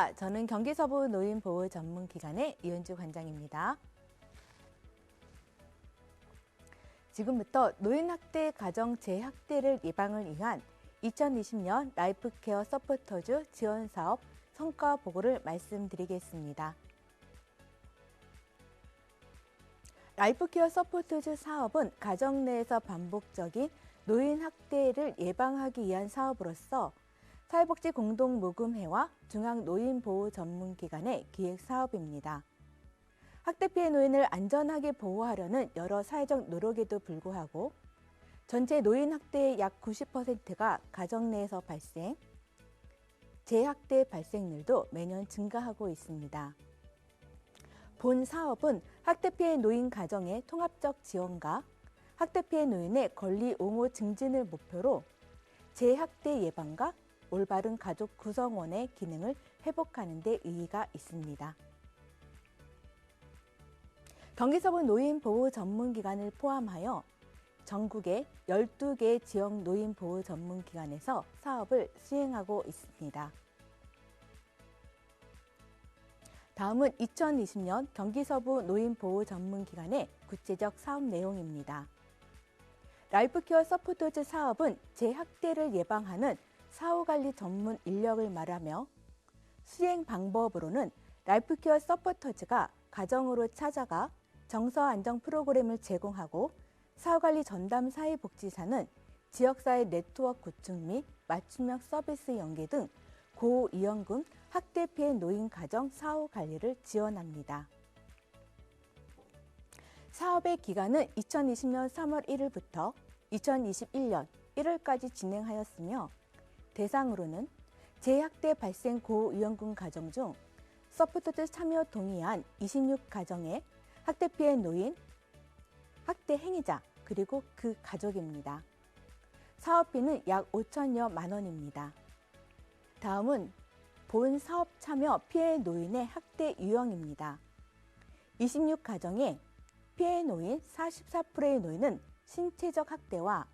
안녕하십니까. 저는 경기서부 노인보호전문기관의 이은주 관장입니다. 지금부터 노인학대 가정 재학대를 예방을 위한 2020년 라이프케어 서포터즈 지원사업 성과 보고를 말씀드리겠습니다. 라이프케어 서포터즈 사업은 가정 내에서 반복적인 노인학대를 예방하기 위한 사업으로서 사회복지공동모금회와 중앙노인보호전문기관의 기획사업입니다. 학대 피해 노인을 안전하게 보호하려는 여러 사회적 노력에도 불구하고 전체 노인 학대의 약 90%가 가정 내에서 발생, 재학대 발생률도 매년 증가하고 있습니다. 본 사업은 학대 피해 노인 가정의 통합적 지원과 학대 피해 노인의 권리 옹호 증진을 목표로 재학대 예방과 올바른 가족 구성원의 기능을 회복하는 데 의의가 있습니다. 경기서부 노인보호전문기관을 포함하여 전국의 12개 지역 노인보호전문기관에서 사업을 수행하고 있습니다. 다음은 2020년 경기서부 노인보호전문기관의 구체적 사업 내용입니다. 라이프케어 서포터즈 사업은 재학대를 예방하는 사후관리 전문 인력을 말하며 수행 방법으로는 라이프케어 서포터즈가 가정으로 찾아가 정서안정 프로그램을 제공하고 사후관리 전담 사회복지사는 지역사회 네트워크 구축 및 맞춤형 서비스 연계 등 고위험군 학대 피해 노인 가정 사후관리를 지원합니다. 사업의 기간은 2020년 3월 1일부터 2021년 1월까지 진행하였으며 대상으로는 재학대 발생 고위험군 가정 중 서포터즈 참여 동의한 26가정의 학대 피해 노인, 학대 행위자, 그리고 그 가족입니다. 사업비는 약 5천여만 원입니다. 다음은 본 사업 참여 피해 노인의 학대 유형입니다. 26가정의 피해 노인 44%의 노인은 신체적 학대와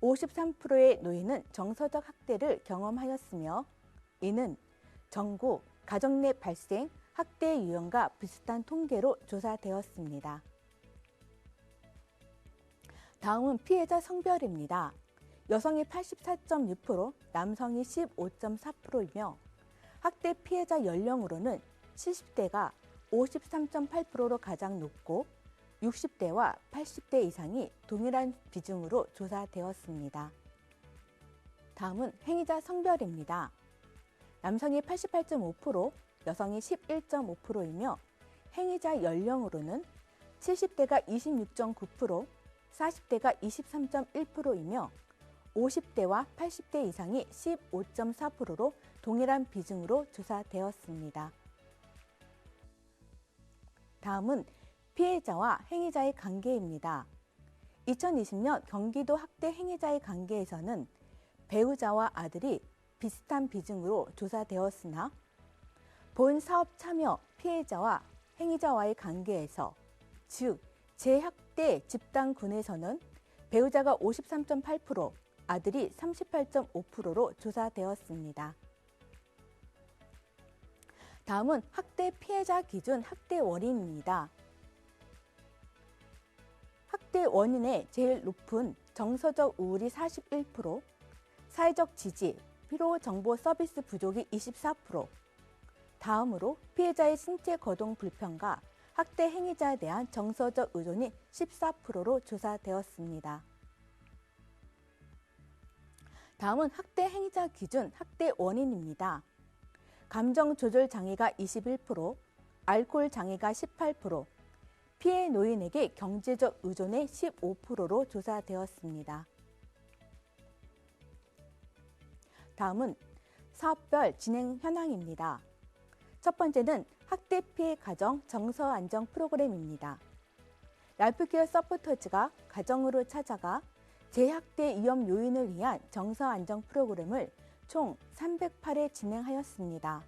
53%의 노인은 정서적 학대를 경험하였으며 이는 전국 가정 내 발생 학대 유형과 비슷한 통계로 조사되었습니다. 다음은 피해자 성별입니다. 여성이 84.6%, 남성이 15.4%이며 학대 피해자 연령으로는 70대가 53.8%로 가장 높고 60대와 80대 이상이 동일한 비중으로 조사되었습니다. 다음은 행위자 성별입니다. 남성이 88.5%, 여성이 11.5%이며 행위자 연령으로는 70대가 26.9%, 40대가 23.1%이며 50대와 80대 이상이 15.4%로 동일한 비중으로 조사되었습니다. 다음은 피해자와 행위자의 관계입니다. 2020년 경기도 학대 행위자의 관계에서는 배우자와 아들이 비슷한 비중으로 조사되었으나 본 사업 참여 피해자와 행위자와의 관계에서 즉 재학대 집단군에서는 배우자가 53.8%, 아들이 38.5%로 조사되었습니다. 다음은 학대 피해자 기준 학대 원인입니다. 학대 원인의 제일 높은 정서적 우울이 41%, 사회적 지지, 필요 정보 서비스 부족이 24%, 다음으로 피해자의 신체 거동 불편과 학대 행위자에 대한 정서적 의존이 14%로 조사되었습니다. 다음은 학대 행위자 기준 학대 원인입니다. 감정 조절 장애가 21%, 알코올 장애가 18%, 피해 노인에게 경제적 의존의 15%로 조사되었습니다. 다음은 사업별 진행 현황입니다. 첫 번째는 학대 피해 가정 정서 안정 프로그램입니다. 라이프케어 서포터즈가 가정으로 찾아가 재학대 위험 요인을 위한 정서 안정 프로그램을 총 308회 진행하였습니다.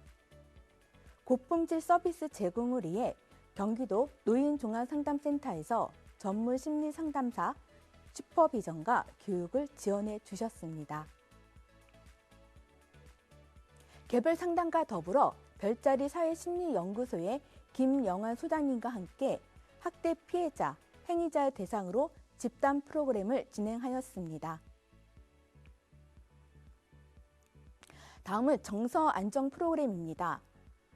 고품질 서비스 제공을 위해 경기도 노인종합상담센터에서 전문 심리 상담사, 슈퍼비전과 교육을 지원해 주셨습니다. 개별 상담과 더불어 별자리 사회심리연구소의 김영환 소장님과 함께 학대 피해자, 행위자 대상으로 집단 프로그램을 진행하였습니다. 다음은 정서 안정 프로그램입니다.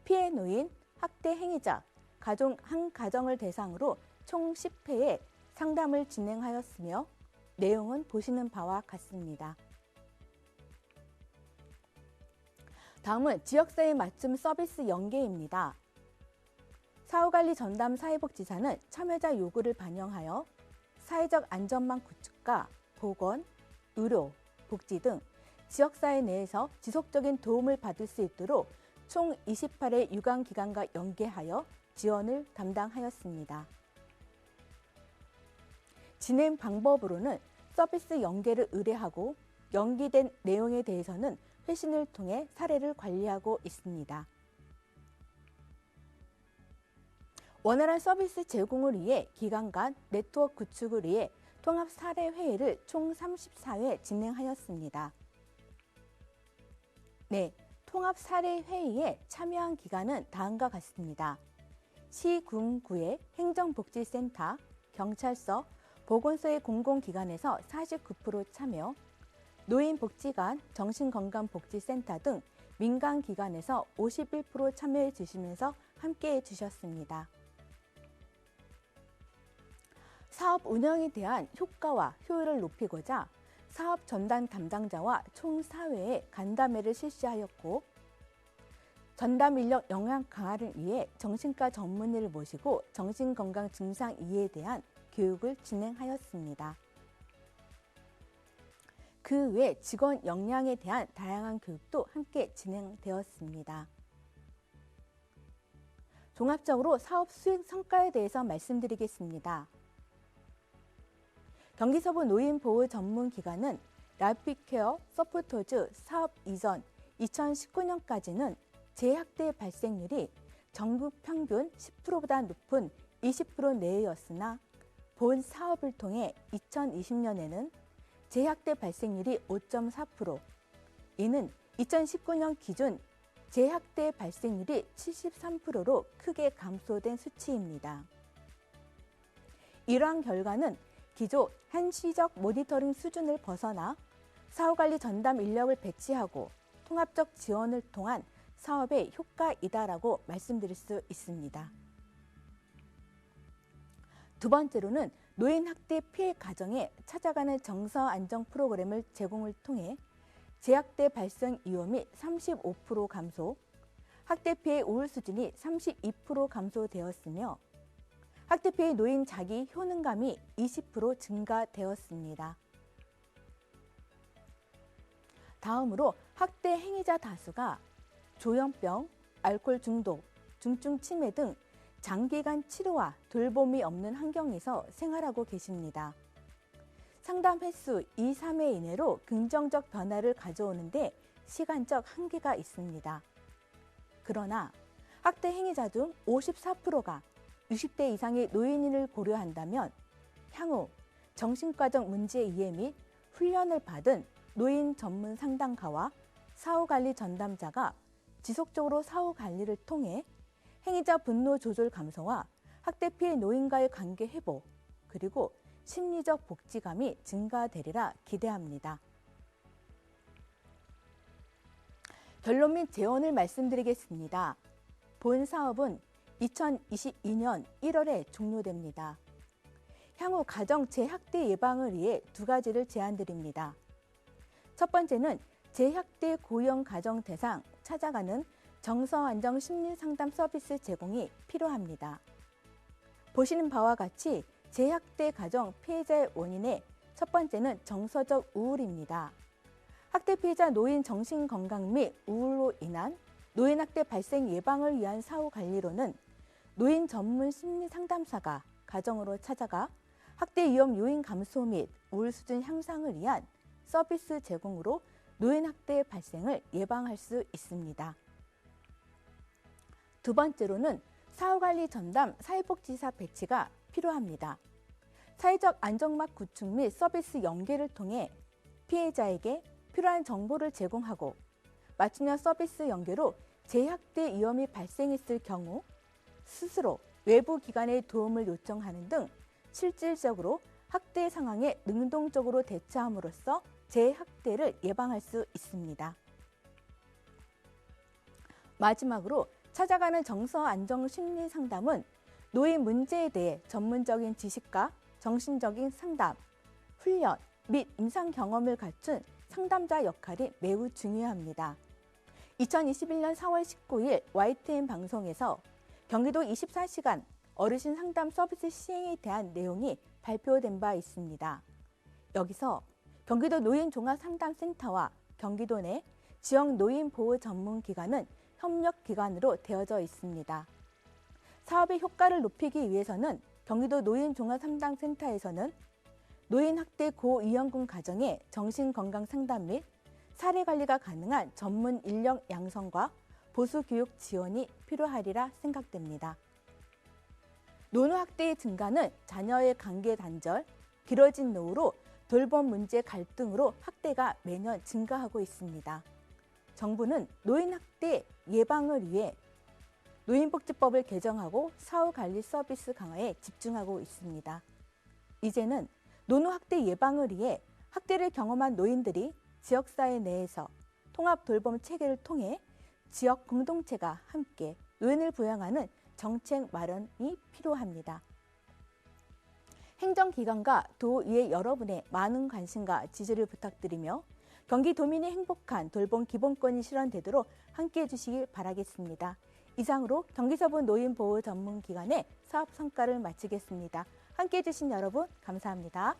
피해 노인, 학대 행위자, 한 가정을 대상으로 총 10회의 상담을 진행하였으며 내용은 보시는 바와 같습니다. 다음은 지역사회 맞춤 서비스 연계입니다. 사후관리 전담 사회복지사는 참여자 요구를 반영하여 사회적 안전망 구축과 보건, 의료, 복지 등 지역사회 내에서 지속적인 도움을 받을 수 있도록 총 28회 유관기관과 연계하여 지원을 담당하였습니다. 진행 방법으로는 서비스 연계를 의뢰하고 연기된 내용에 대해서는 회신을 통해 사례를 관리하고 있습니다. 원활한 서비스 제공을 위해 기관 간 네트워크 구축을 위해 통합 사례 회의를 총 34회 진행하였습니다. 네, 통합 사례 회의에 참여한 기관은 다음과 같습니다. 시, 군, 구의 행정복지센터, 경찰서, 보건소의 공공기관에서 49% 참여, 노인복지관, 정신건강복지센터 등 민간기관에서 51% 참여해 주시면서 함께해 주셨습니다. 사업 운영에 대한 효과와 효율을 높이고자 사업 전담 담당자와 총 4회의 간담회를 실시하였고, 전담 인력 역량 강화를 위해 정신과 전문의를 모시고 정신건강 증상 이해에 대한 교육을 진행하였습니다. 그 외 직원 역량에 대한 다양한 교육도 함께 진행되었습니다. 종합적으로 사업 수행 성과에 대해서 말씀드리겠습니다. 경기서부 노인보호 전문기관은 라이프케어 서포터즈 사업 이전 2019년까지는 재학대 발생률이 전국 평균 10%보다 높은 20% 내외였으나 본 사업을 통해 2020년에는 재학대 발생률이 5.4%, 이는 2019년 기준 재학대 발생률이 73%로 크게 감소된 수치입니다. 이러한 결과는 기존 한시적 모니터링 수준을 벗어나 사후관리 전담 인력을 배치하고 통합적 지원을 통한 사업의 효과이다라고 말씀드릴 수 있습니다. 두 번째로는 노인 학대 피해 가정에 찾아가는 정서 안정 프로그램을 제공을 통해 재학대 발생 위험이 35% 감소, 학대 피해 우울 수준이 32% 감소되었으며 학대 피해 노인 자기 효능감이 20% 증가되었습니다. 다음으로 학대 행위자 다수가 조현병, 알코올 중독, 중증 치매 등 장기간 치료와 돌봄이 없는 환경에서 생활하고 계십니다. 상담 횟수 2, 3회 이내로 긍정적 변화를 가져오는데 시간적 한계가 있습니다. 그러나 학대 행위자 중 54%가 60대 이상의 노인을 고려한다면 향후 정신과적 문제 이해 및 훈련을 받은 노인 전문 상담가와 사후관리 전담자가 지속적으로 사후관리를 통해 행위자 분노 조절 감소와 학대 피해 노인과의 관계 회복, 그리고 심리적 복지감이 증가되리라 기대합니다. 결론 및 재원을 말씀드리겠습니다. 본 사업은 2022년 1월에 종료됩니다. 향후 가정 재학대 예방을 위해 두 가지를 제안드립니다. 첫 번째는 재학대 고령 가정 대상 찾아가는 정서안정 심리상담 서비스 제공이 필요합니다. 보시는 바와 같이 재학대 가정 피해자의 원인의 첫 번째는 정서적 우울입니다. 학대 피해자 노인 정신건강 및 우울로 인한 노인학대 발생 예방을 위한 사후관리로는 노인 전문 심리상담사가 가정으로 찾아가 학대 위험 요인 감소 및 우울 수준 향상을 위한 서비스 제공으로 노인학대 발생을 예방할 수 있습니다. 두 번째로는 사후관리 전담 사회복지사 배치가 필요합니다. 사회적 안정망 구축 및 서비스 연계를 통해 피해자에게 필요한 정보를 제공하고 맞춤형 서비스 연계로 재학대 위험이 발생했을 경우 스스로 외부 기관의 도움을 요청하는 등 실질적으로 학대 상황에 능동적으로 대처함으로써 재학대를 예방할 수 있습니다. 마지막으로 찾아가는 정서안정심리상담은 노인 문제에 대해 전문적인 지식과 정신적인 상담, 훈련 및 임상 경험을 갖춘 상담자 역할이 매우 중요합니다. 2021년 4월 19일 YTN 방송에서 경기도 24시간 어르신 상담 서비스 시행에 대한 내용이 발표된 바 있습니다. 여기서 경기도 노인종합상담센터와 경기도 내 지역 노인보호 전문기관은 협력기관으로 되어져 있습니다. 사업의 효과를 높이기 위해서는 경기도 노인종합상담센터에서는 노인학대 고위험군 가정의 정신건강상담 및 사례관리가 가능한 전문 인력 양성과 보수교육 지원이 필요하리라 생각됩니다. 노노학대의 증가는 자녀의 관계 단절, 길어진 노후로 돌봄 문제 갈등으로 학대가 매년 증가하고 있습니다. 정부는 노인학대 예방을 위해 노인복지법을 개정하고 사후관리 서비스 강화에 집중하고 있습니다. 이제는 노노학대 예방을 위해 학대를 경험한 노인들이 지역사회 내에서 통합돌봄 체계를 통해 지역 공동체가 함께 노인을 부양하는 정책 마련이 필요합니다. 행정기관과 도의회 여러분의 많은 관심과 지지를 부탁드리며 경기도민이 행복한 돌봄 기본권이 실현되도록 함께해 주시길 바라겠습니다. 이상으로 경기서부 노인보호 전문기관의 사업 성과를 마치겠습니다. 함께해 주신 여러분 감사합니다.